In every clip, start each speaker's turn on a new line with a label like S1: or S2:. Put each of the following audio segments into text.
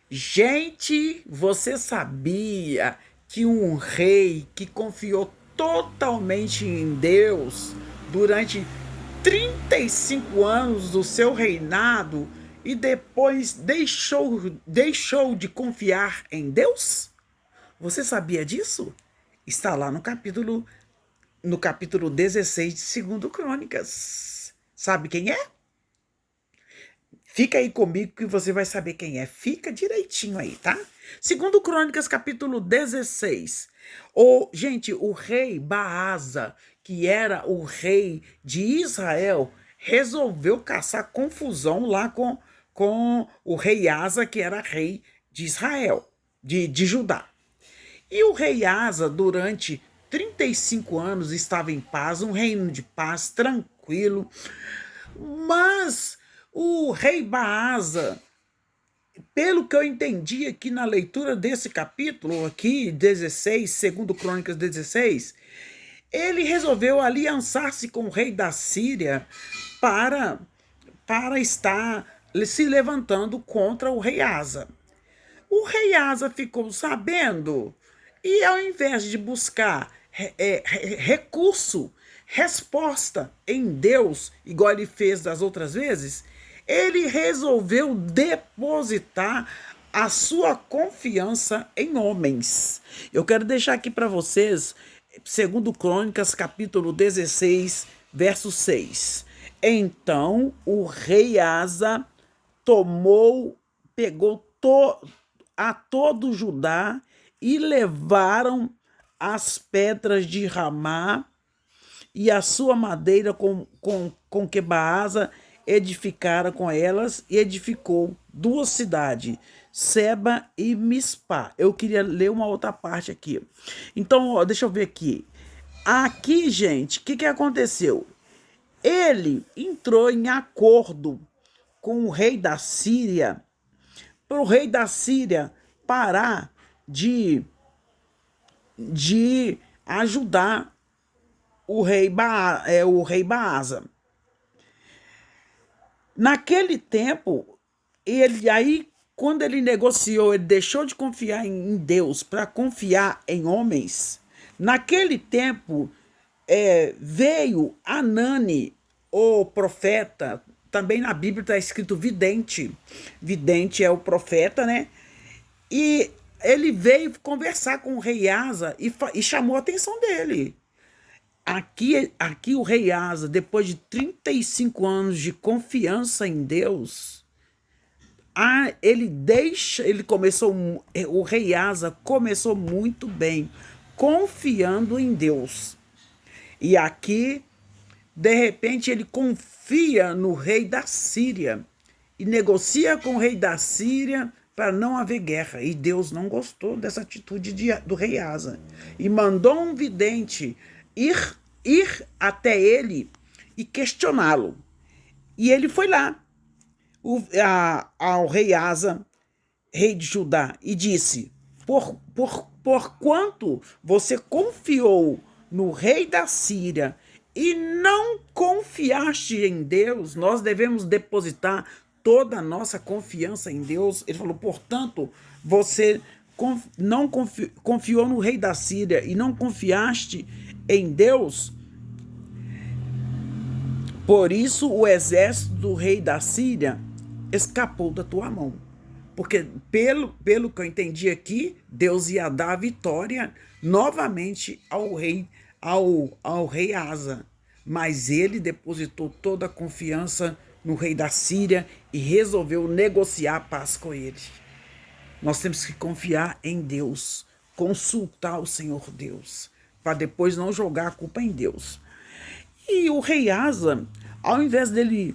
S1: Gente, você sabia que um rei que confiou totalmente em Deus durante 35 anos do seu reinado e depois deixou de confiar em Deus? Você sabia disso? Está lá no capítulo 16 de Segundo Crônicas. Sabe quem é? Fica aí comigo que você vai saber quem é. Fica direitinho aí, tá? Segundo Crônicas, capítulo 16. Gente, o rei Baasa, que era o rei de Israel, resolveu caçar confusão lá com o rei Asa, que era rei de Israel, de Judá. E o rei Asa, durante 35 anos, estava em paz, um reino de paz, tranquilo. Mas o rei Baasa, pelo que eu entendi aqui na leitura desse capítulo, aqui, 16, segundo Crônicas 16, ele resolveu aliançar-se com o rei da Síria para, para estar se levantando contra o rei Asa. O rei Asa ficou sabendo e, ao invés de buscar recurso, resposta em Deus, igual ele fez das outras vezes, ele resolveu depositar a sua confiança em homens. Eu quero deixar aqui para vocês, segundo Crônicas, capítulo 16, verso 6. Então o rei Asa pegou a todo Judá e levaram as pedras de Ramá e a sua madeira com que Baasa edificara com elas e edificou duas cidades, Seba e Mispá. Eu queria ler uma outra parte aqui. Então, ó, deixa eu ver aqui. Aqui, gente, o que aconteceu? Ele entrou em acordo com o rei da Síria, para o rei da Síria parar de ajudar o rei Baasa. Naquele tempo, quando ele negociou, ele deixou de confiar em Deus para confiar em homens. Naquele tempo, veio Anani, o profeta. Também na Bíblia está escrito vidente. Vidente é o profeta, né? E ele veio conversar com o rei Asa e chamou a atenção dele. Aqui o rei Asa, depois de 35 anos de confiança em Deus, o rei Asa começou muito bem, confiando em Deus. E aqui, de repente, ele confia no rei da Síria e negocia com o rei da Síria para não haver guerra. E Deus não gostou dessa atitude do rei Asa e mandou um vidente ir até ele e questioná-lo. E ele foi lá ao rei Asa, rei de Judá, e disse: por quanto você confiou no rei da Síria e não confiaste em Deus, nós devemos depositar toda a nossa confiança em Deus. Ele falou: portanto, você não confiou no rei da Síria e não confiaste em Deus, por isso o exército do rei da Síria escapou da tua mão. Porque, pelo que eu entendi aqui, Deus ia dar a vitória novamente ao rei Asa. Mas ele depositou toda a confiança no rei da Síria e resolveu negociar a paz com ele. Nós temos que confiar em Deus, consultar o Senhor Deus, para depois não jogar a culpa em Deus. E o rei Asa, ao invés dele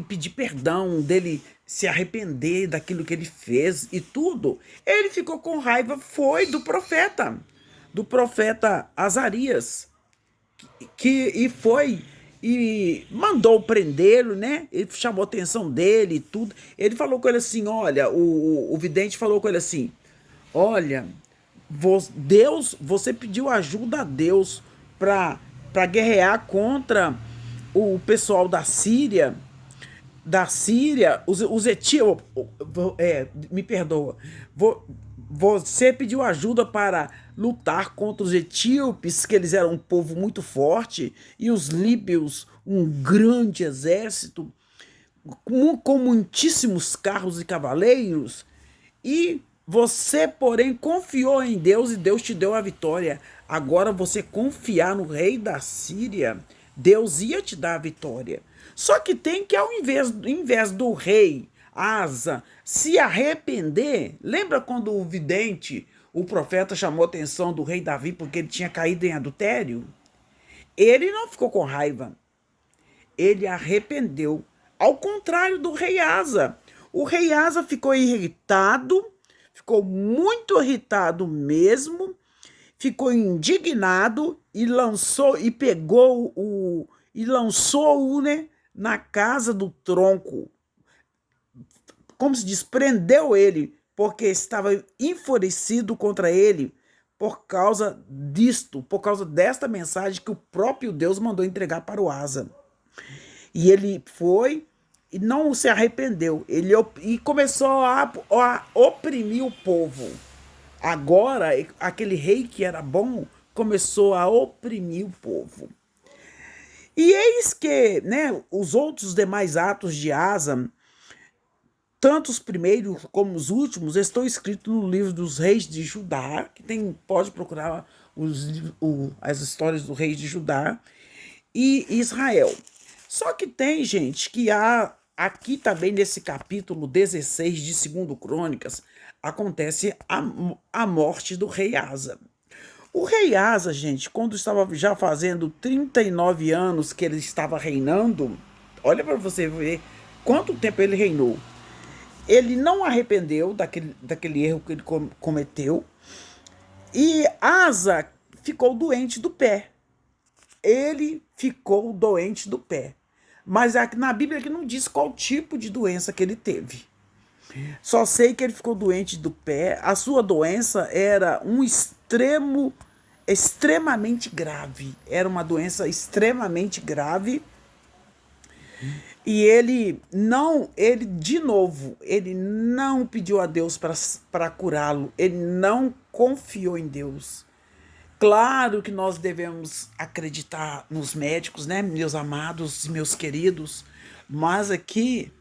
S1: pedir perdão, dele se arrepender daquilo que ele fez e tudo, ele ficou com raiva, foi do profeta Azarias, e mandou prendê-lo, né? Ele chamou a atenção dele e tudo. Ele falou com ele assim: olha, o vidente falou com ele assim: olha, você pediu ajuda a Deus para guerrear contra o pessoal da Síria, da Síria, os etíopes, me perdoa, você pediu ajuda para lutar contra os etíopes, que eles eram um povo muito forte, e os líbios, um grande exército, com muitíssimos carros e cavaleiros, e você, porém, confiou em Deus e Deus te deu a vitória. Agora você confiar no rei da Síria, Deus ia te dar a vitória. Só que tem que, ao invés do rei Asa se arrepender, lembra quando o vidente, o profeta, chamou a atenção do rei Davi porque ele tinha caído em adultério? Ele não ficou com raiva, ele arrependeu. Ao contrário do rei Asa. O rei Asa ficou irritado, ficou muito irritado mesmo, ficou indignado e lançou-o, né, na casa do tronco. Como se diz, prendeu ele, porque estava enfurecido contra ele por causa disto, por causa desta mensagem que o próprio Deus mandou entregar para o Asa. E ele foi e não se arrependeu. E começou a oprimir o povo. Agora, aquele rei que era bom começou a oprimir o povo. E eis que, né, os outros demais atos de Asa, tanto os primeiros como os últimos, estão escritos no livro dos reis de Judá, que pode procurar as histórias dos reis de Judá e Israel. Só que tem, gente, que há aqui também nesse capítulo 16 de 2 Crônicas, acontece a morte do rei Asa. O rei Asa, gente, quando estava já fazendo 39 anos que ele estava reinando, olha para você ver quanto tempo ele reinou. Ele não arrependeu daquele erro que ele cometeu. E Asa ficou doente do pé. Ele ficou doente do pé. Mas na Bíblia que não diz qual tipo de doença que ele teve. Só sei que ele ficou doente do pé. A sua doença era extremamente grave. Era uma doença extremamente grave. E ele não pediu a Deus para curá-lo. Ele não confiou em Deus. Claro que nós devemos acreditar nos médicos, né, meus amados e meus queridos, mas aqui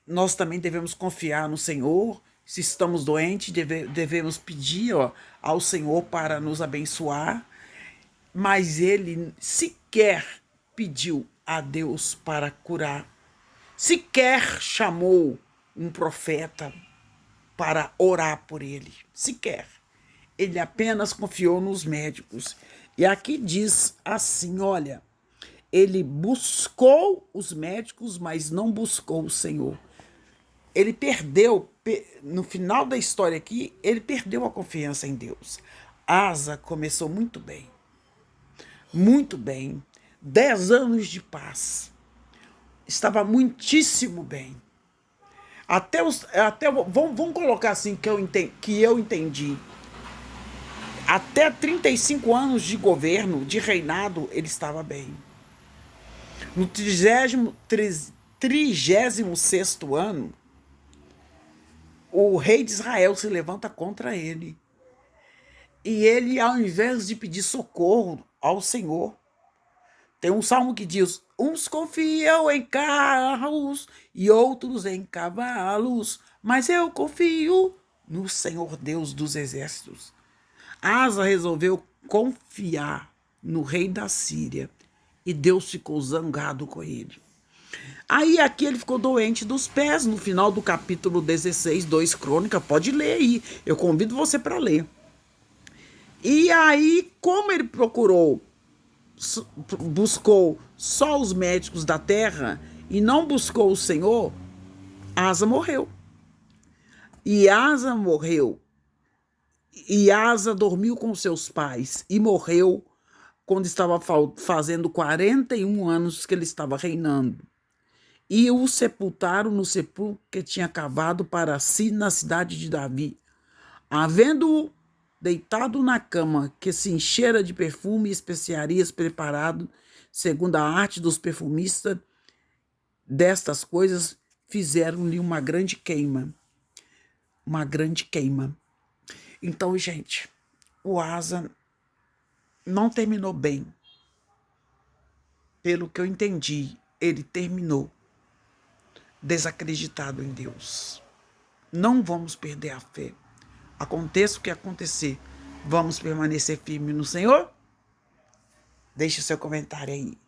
S1: nós também devemos confiar no Senhor. Se estamos doentes, devemos pedir ao Senhor para nos abençoar, mas ele sequer pediu a Deus para curar, sequer chamou um profeta para orar por ele, sequer. Ele apenas confiou nos médicos. E aqui diz assim, olha, ele buscou os médicos, mas não buscou o Senhor. Ele perdeu, no final da história aqui, ele perdeu a confiança em Deus. Asa começou muito bem. Muito bem. 10 anos de paz. Estava muitíssimo bem. Vamos colocar assim que eu entendi. Até 35 anos de governo, de reinado, ele estava bem. No 36º ano, o rei de Israel se levanta contra ele. E ele, ao invés de pedir socorro ao Senhor, tem um salmo que diz: uns confiam em carros e outros em cavalos, mas eu confio no Senhor Deus dos exércitos. Asa resolveu confiar no rei da Síria e Deus ficou zangado com ele. Aí aqui ele ficou doente dos pés, no final do capítulo 16, 2 Crônica, pode ler aí, eu convido você para ler. E aí, como ele buscou só os médicos da terra e não buscou o Senhor, Asa morreu. E Asa morreu. E Asa dormiu com seus pais e morreu quando estava fazendo 41 anos que ele estava reinando. E o sepultaram no sepulcro que tinha cavado para si na cidade de Davi. Havendo-o deitado na cama que se enchera de perfume e especiarias preparado segundo a arte dos perfumistas, destas coisas fizeram-lhe uma grande queima. Uma grande queima. Então, gente, o Asa não terminou bem. Pelo que eu entendi, ele terminou desacreditado em Deus. Não vamos perder a fé. Aconteça o que acontecer, vamos permanecer firmes no Senhor? Deixe seu comentário aí.